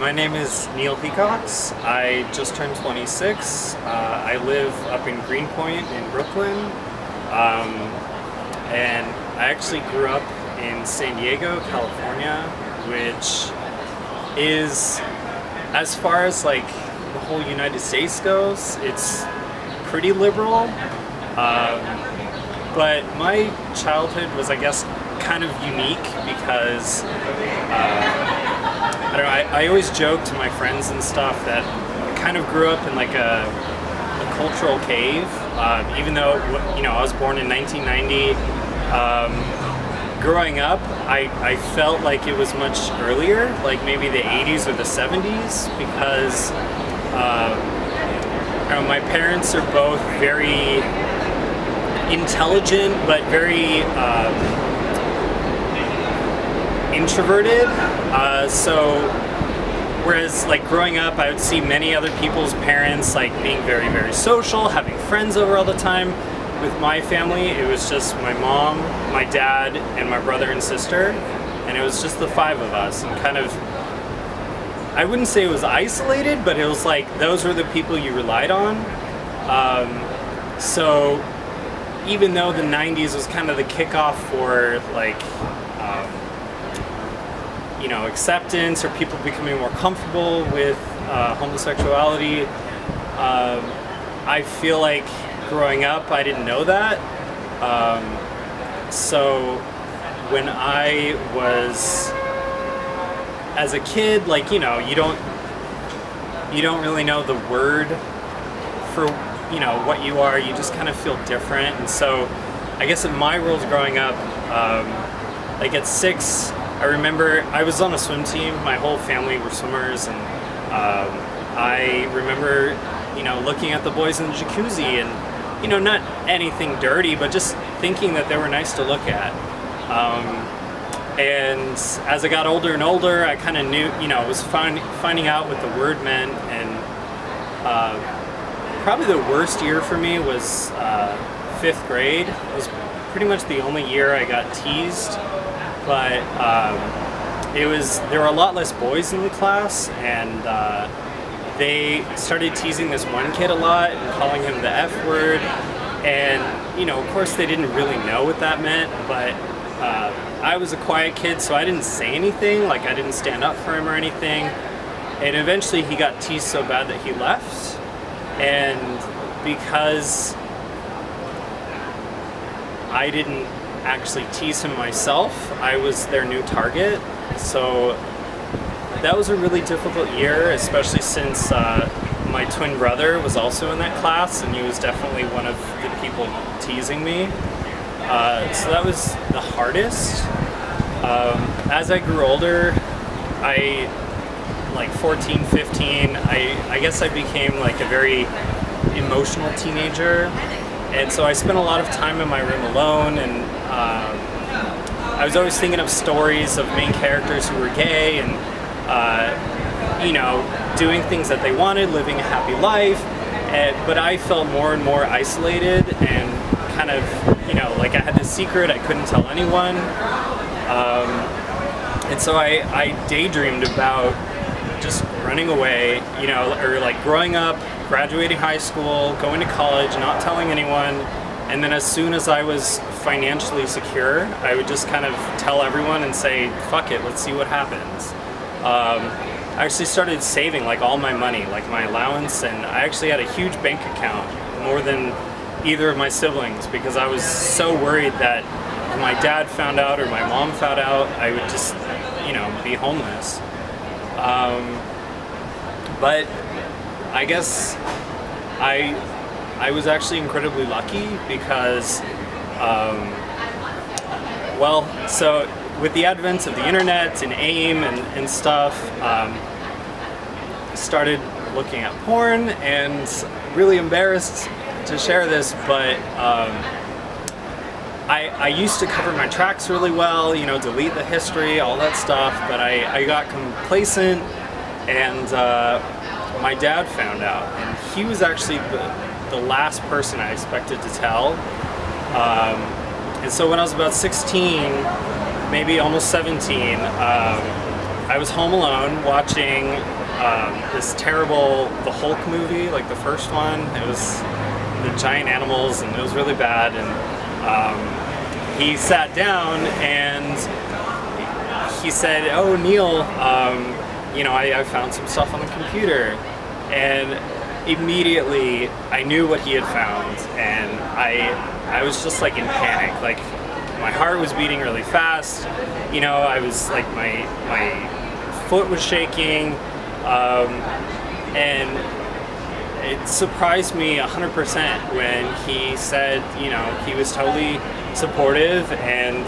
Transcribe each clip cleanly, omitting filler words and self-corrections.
My name is Neil Peacocks. I just turned 26. I live up in Greenpoint in Brooklyn. And I actually grew up in San Diego, California, which is, as far as like the whole United States goes, it's pretty liberal. But my childhood was, I guess, kind of unique because I don't know, I always joke to my friends and stuff that I kind of grew up in like a cultural cave, even though, you know, I was born in 1990. Growing up, I felt like it was much earlier, like maybe the 80s or the 70s, because you know, my parents are both very intelligent but very introverted, so whereas like growing up I would see many other people's parents like being very, very social, having friends over all the time. With my family, it was just my mom, my dad, and my brother and sister, and it was just the five of us, and kind of, I wouldn't say it was isolated, but it was like those were the people you relied on. So even though the 90s was kind of the kickoff for like you know, acceptance or people becoming more comfortable with homosexuality, I feel like growing up I didn't know that. So when I was, as a kid, like, you know, you don't really know the word for, you know, what you are. You just kind of feel different. And so I guess in my world growing up, like at 6, I remember I was on a swim team. My whole family were swimmers, and I remember, you know, looking at the boys in the jacuzzi and, you know, not anything dirty, but just thinking that they were nice to look at. And as I got older and older, I kind of knew, you know, was finding out what the word meant. And probably the worst year for me was 5th grade. It was pretty much the only year I got teased. But there were a lot less boys in the class, and they started teasing this one kid a lot and calling him the F word. And, you know, of course they didn't really know what that meant, but I was a quiet kid, so I didn't say anything, like I didn't stand up for him or anything. And eventually he got teased so bad that he left. And because I didn't actually tease him myself, I was their new target. So that was a really difficult year, especially since my twin brother was also in that class, and he was definitely one of the people teasing me. So that was the hardest. As I grew older, like 14, 15, I guess I became like a very emotional teenager. And so I spent a lot of time in my room alone, and I was always thinking of stories of main characters who were gay and, you know, doing things that they wanted, living a happy life. But I felt more and more isolated and kind of, you know, like I had this secret I couldn't tell anyone. And so I daydreamed about just running away, you know, or like growing up, graduating high school, going to college, not telling anyone, and then as soon as I was financially secure, I would just kind of tell everyone and say, fuck it, let's see what happens. I actually started saving like all my money, like my allowance, and I actually had a huge bank account, more than either of my siblings, because I was so worried that if my dad found out or my mom found out, I would just, you know, be homeless. But I guess I was actually incredibly lucky because, well, so with the advent of the internet and AIM and stuff, started looking at porn, and really embarrassed to share this, but I used to cover my tracks really well, you know, delete the history, all that stuff, but I got complacent, and my dad found out, and he was actually the last person I expected to tell. And so when I was about 16, maybe almost 17, I was home alone watching this terrible, the Hulk movie, like the first one. It was the giant animals, and it was really bad. And he sat down and he said, "Oh, Neil, I found some stuff on the computer." And immediately I knew what he had found, and I was just like in panic. Like, my heart was beating really fast. I was like, my foot was shaking, and it surprised me 100% when he said, he was totally supportive, and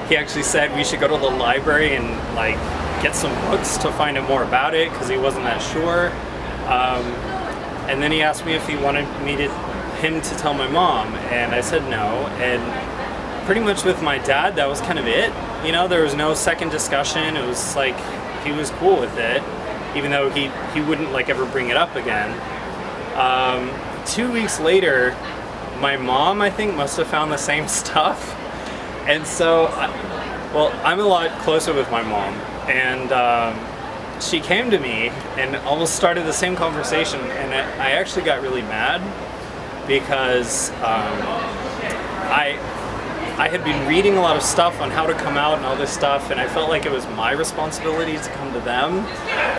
he actually said we should go to the library and like get some books to find out more about it, because he wasn't that sure. And then he asked me if he wanted him to tell my mom, and I said no. And pretty much with my dad, that was kind of it. There was no second discussion. It was like he was cool with it, even though he wouldn't like ever bring it up again. 2 weeks later, my mom, I think, must have found the same stuff. And so, I'm a lot closer with my mom, and she came to me and almost started the same conversation, and I actually got really mad because I had been reading a lot of stuff on how to come out and all this stuff, and I felt like it was my responsibility to come to them.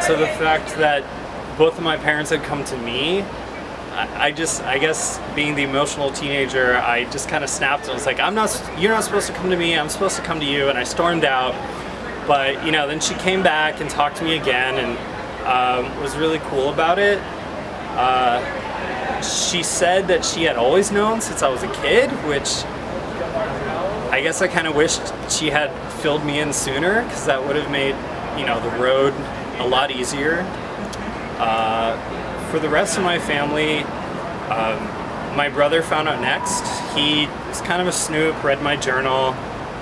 So the fact that both of my parents had come to me, I guess being the emotional teenager, I just kind of snapped and was like, you're not supposed to come to me, I'm supposed to come to you, and I stormed out. But then she came back and talked to me again, and was really cool about it. She said that she had always known since I was a kid, which I guess I kind of wished she had filled me in sooner, because that would have made the road a lot easier. For the rest of my family, my brother found out next. He was kind of a snoop, read my journal,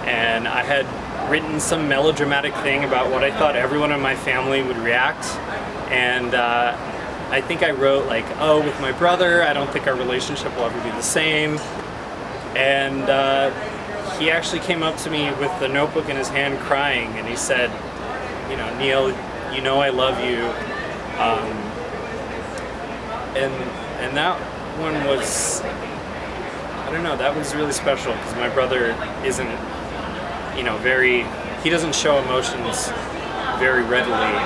and I had written some melodramatic thing about what I thought everyone in my family would react. And I think I wrote like, "Oh, with my brother, I don't think our relationship will ever be the same." And he actually came up to me with the notebook in his hand crying, and he said, "Neil, I love you." And that one was, I don't know, that was really special, because my brother isn't, he doesn't show emotions very readily.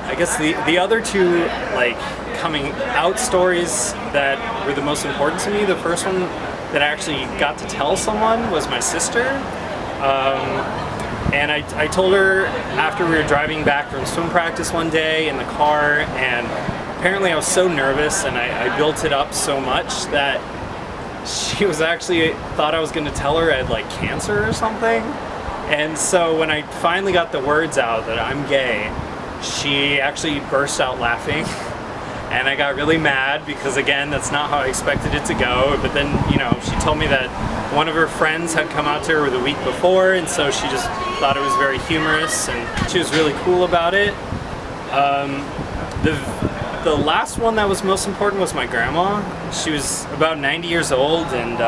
I guess the other two, like, coming out stories that were the most important to me, the first one that I actually got to tell someone was my sister. And I told her after we were driving back from swim practice one day in the car, and apparently I was so nervous and I built it up so much that she was actually thought I was going to tell her I had like cancer or something. And so when I finally got the words out that I'm gay, she actually burst out laughing. And I got really mad, because again, that's not how I expected it to go. But then, she told me that one of her friends had come out to her the week before, and so she just thought it was very humorous, and she was really cool about it. The last one that was most important was my grandma. She was about 90 years old, and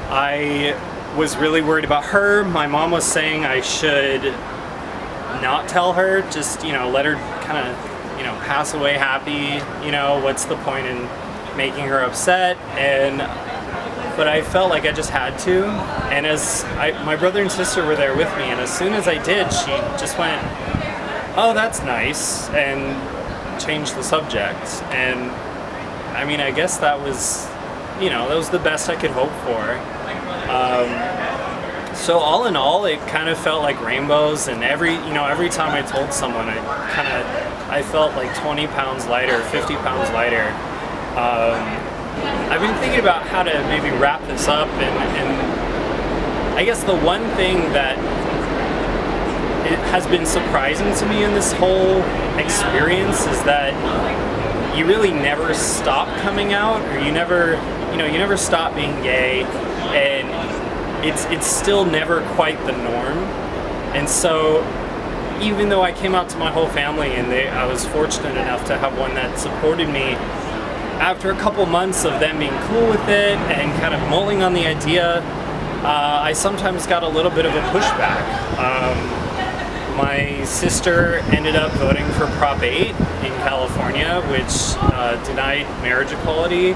I was really worried about her. My mom was saying I should not tell her, just, let her kind of, pass away happy. What's the point in making her upset? But I felt like I just had to. And my brother and sister were there with me, and as soon as I did, she just went, "Oh, that's nice," and changed the subject. And I mean, I guess that was, that was the best I could hope for. So all in all, it kind of felt like rainbows, and every time I told someone, I felt like 20 pounds lighter, 50 pounds lighter. I've been thinking about how to maybe wrap this up, and I guess the one thing that it has been surprising to me in this whole experience is that you really never stop coming out, or you never stop being gay, and it's still never quite the norm. And so even though I came out to my whole family, and I was fortunate enough to have one that supported me, after a couple months of them being cool with it and kind of mulling on the idea, I sometimes got a little bit of a pushback. my sister ended up voting for Prop 8 in California, which denied marriage equality.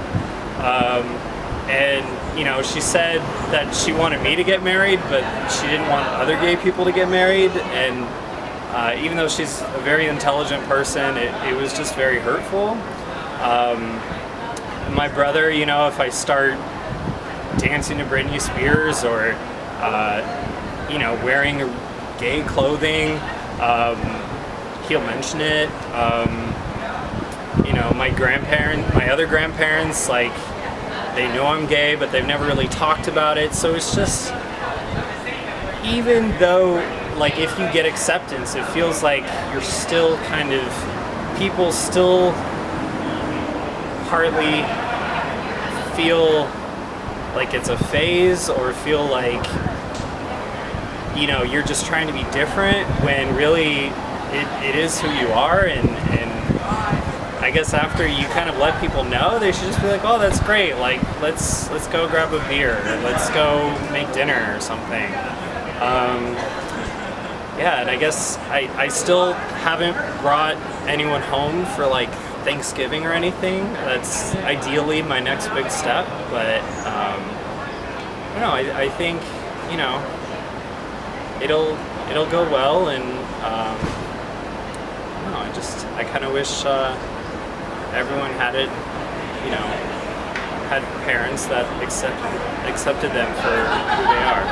And, you know, she said that she wanted me to get married, but she didn't want other gay people to get married. And even though she's a very intelligent person, it was just very hurtful. My brother, you know, if I start dancing to Britney Spears or, you know, wearing gay clothing, he'll mention it. You know, my other grandparents, like, they know I'm gay, but they've never really talked about it. So it's just, even though, like, if you get acceptance, it feels like you're still kind of, people still partly feel like it's a phase, or feel like, you know, you're just trying to be different, when really it is who you are. And I guess after you kind of let people know, they should just be like, oh, that's great, like, let's go grab a beer, or let's go make dinner or something. Yeah, and I guess I still haven't brought anyone home for, like, Thanksgiving or anything. That's ideally my next big step, but I don't know, I think, you know, it'll go well. And I don't know, I kind of wish everyone had it, you know, had parents that accepted them for who they are.